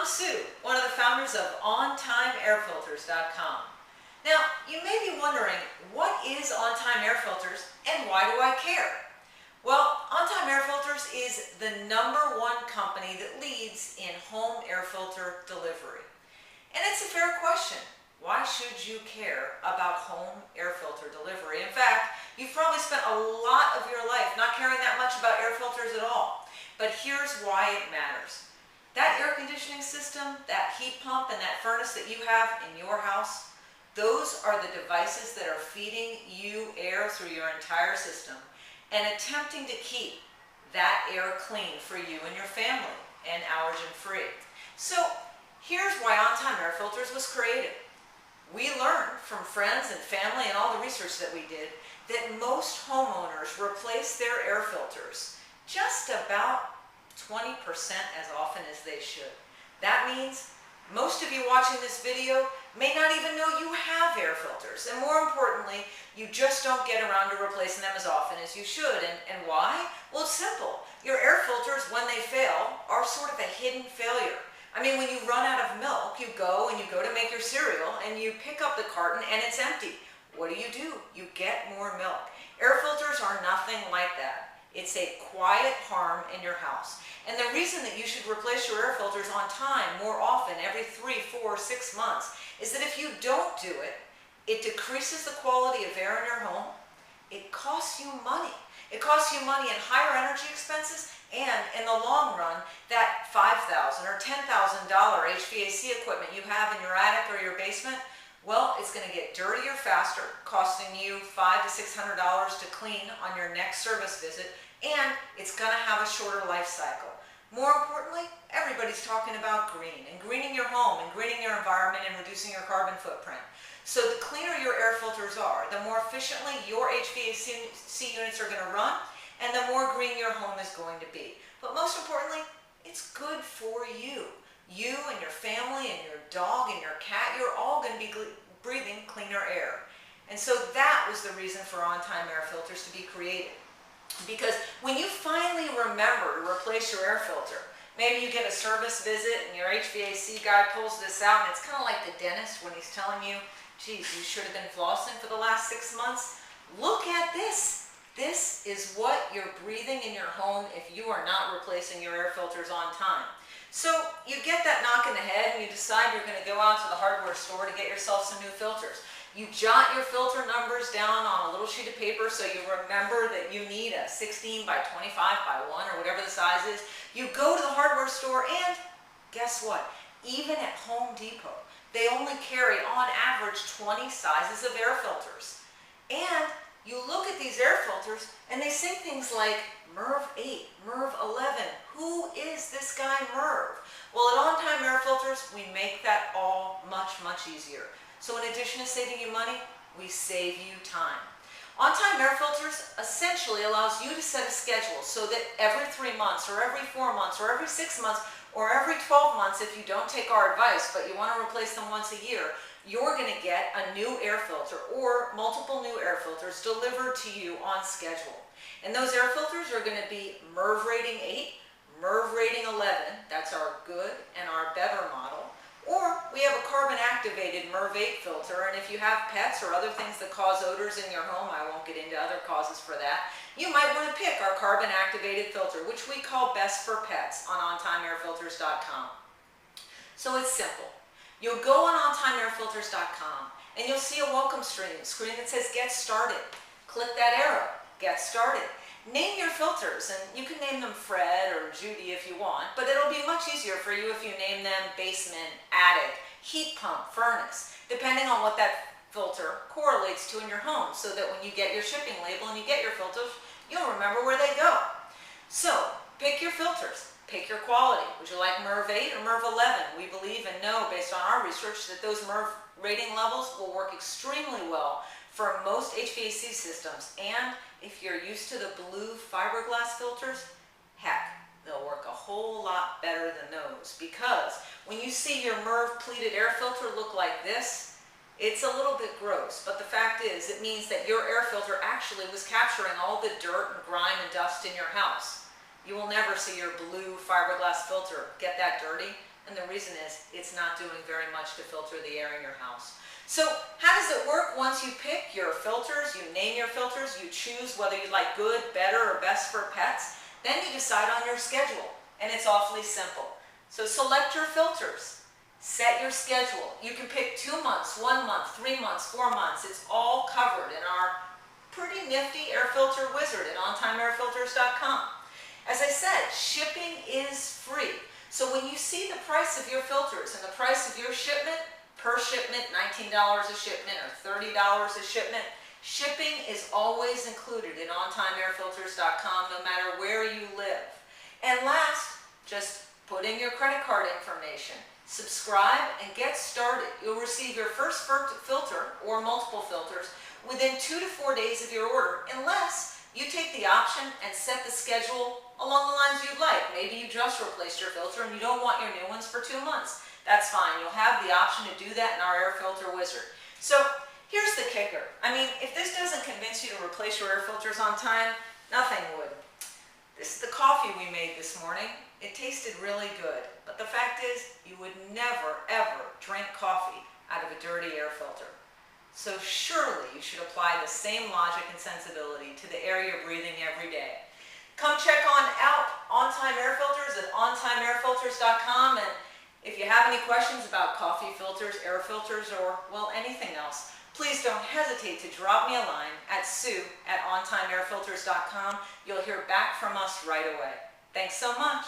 I'm Sue, one of the founders of OnTimeAirFilters.com. Now, you may be wondering, what is On-Time Air Filters and why do I care? Well, On-Time Air Filters is the #1 company that leads in home air filter delivery. And it's a fair question. Why should you care about home air filter delivery? In fact, you've probably spent a lot of your life not caring that much about air filters at all. But here's why it matters. That air conditioning system, that heat pump, and that furnace that you have in your house, those are the devices that are feeding you air through your entire system and attempting to keep that air clean for you and your family and allergen-free. So here's why On-Time Air Filters was created. We learned from friends and family and all the research that we did that most homeowners replace their air filters just about 20% as often as they should. That means most of you watching this video may not even know you have air filters. And more importantly, you just don't get around to replacing them as often as you should. And why? Well, it's simple. Your air filters, when they fail, are sort of a hidden failure. I mean, when you run out of milk, you go to make your cereal and you pick up the carton and it's empty. What do? You get more milk. Air filters are nothing like that. It's a quiet harm in your house. And the reason that you should replace your air filters on time more often, every 3, 4, 6 months, is that if you don't do it, it decreases the quality of air in your home. It costs you money. It costs you money in higher energy expenses, and in the long run, that $5,000 or $10,000 HVAC equipment you have in your attic or your basement, well, it's going to get dirtier faster, costing you $500 to $600 to clean on your next service visit, and it's going to have a shorter life cycle. More importantly, everybody's talking about green, and greening your home, and greening your environment, and reducing your carbon footprint. So the cleaner your air filters are, the more efficiently your HVAC units are going to run, and the more green your home is going to be. But most importantly, it's good for you. You and your family and your dog and your cat, you're all going to be breathing cleaner air. And so that was the reason for On-Time Air Filters to be created. Because when you finally remember to replace your air filter, maybe you get a service visit and your HVAC guy pulls this out, and it's kind of like the dentist when he's telling you, geez, you should have been flossing for the last 6 months. Look at this. This is what you're breathing in your home if you are not replacing your air filters on time. So you get that knock in the head and you decide you're going to go out to the hardware store to get yourself some new filters. You jot your filter numbers down on a little sheet of paper so you remember that you need a 16 by 25 by 1 or whatever the size is. You go to the hardware store and guess what? Even at Home Depot, they only carry on average 20 sizes of air filters. And you look at these air filters and they say things like MERV 8, MERV 11. Who is this guy MERV? Well, at On-Time Air Filters, we make that all much, much easier. So in addition to saving you money, we save you time. On-Time Air Filters essentially allows you to set a schedule so that every 3 months or every 4 months or every 6 months or every 12 months, if you don't take our advice, but you want to replace them once a year, you're going to get a new air filter or multiple new air filters delivered to you on schedule. And those air filters are going to be MERV rating 8, MERV rating 11, that's our good and our better model, or we have a carbon activated MERV 8 filter, and if you have pets or other things that cause odors in your home, I won't get into other causes for that, you might want to pick our carbon activated filter, which we call Best for Pets on OnTimeAirFilters.com. So it's simple. You'll go on OnTimeAirFilters.com and you'll see a welcome screen that says Get Started. Click that arrow, Get Started. Name your filters, and you can name them Fred or Judy if you want, but it'll be much easier for you if you name them basement, attic, heat pump, furnace, depending on what that filter correlates to in your home, so that when you get your shipping label and you get your filters, you'll remember where they go. So pick your filters. Pick your quality. Would you like MERV 8 or MERV 11? We believe and know, based on our research, that those MERV rating levels will work extremely well for most HVAC systems. And if you're used to the blue fiberglass filters, heck, they'll work a whole lot better than those. Because when you see your MERV pleated air filter look like this, it's a little bit gross. But the fact is, it means that your air filter actually was capturing all the dirt and grime and dust in your house. You will never see your blue fiberglass filter get that dirty. And the reason is it's not doing very much to filter the air in your house. So how does it work once you pick your filters, you name your filters, you choose whether you like good, better, or best for pets, then you decide on your schedule, and it's awfully simple. So select your filters, set your schedule. You can pick 2 months, 1 month, 3 months, 4 months. It's all covered in our pretty nifty air filter wizard at ontimeairfilters.com. As I said, shipping is free. So when you see the price of your filters and the price of your shipment, per shipment, $19 a shipment or $30 a shipment, shipping is always included in ontimeairfilters.com no matter where you live. And last, just put in your credit card information, subscribe, and get started. You'll receive your first filter or multiple filters within 2 to 4 days of your order, unless you take the option and set the schedule along the lines you'd like. Maybe you just replaced your filter and you don't want your new ones for 2 months. That's fine. You'll have the option to do that in our air filter wizard. So here's the kicker. I mean, if this doesn't convince you to replace your air filters on time, nothing would. This is the coffee we made this morning. It tasted really good, but the fact is you would never, ever drink coffee out of a dirty air filter. So surely you should apply the same logic and sensibility to the air you're breathing every day. Come check out On-Time Air Filters at ontimeairfilters.com, and if you have any questions about coffee filters, air filters, or, well, anything else, please don't hesitate to drop me a line at sue@ontimeairfilters.com. You'll hear back from us right away. Thanks so much.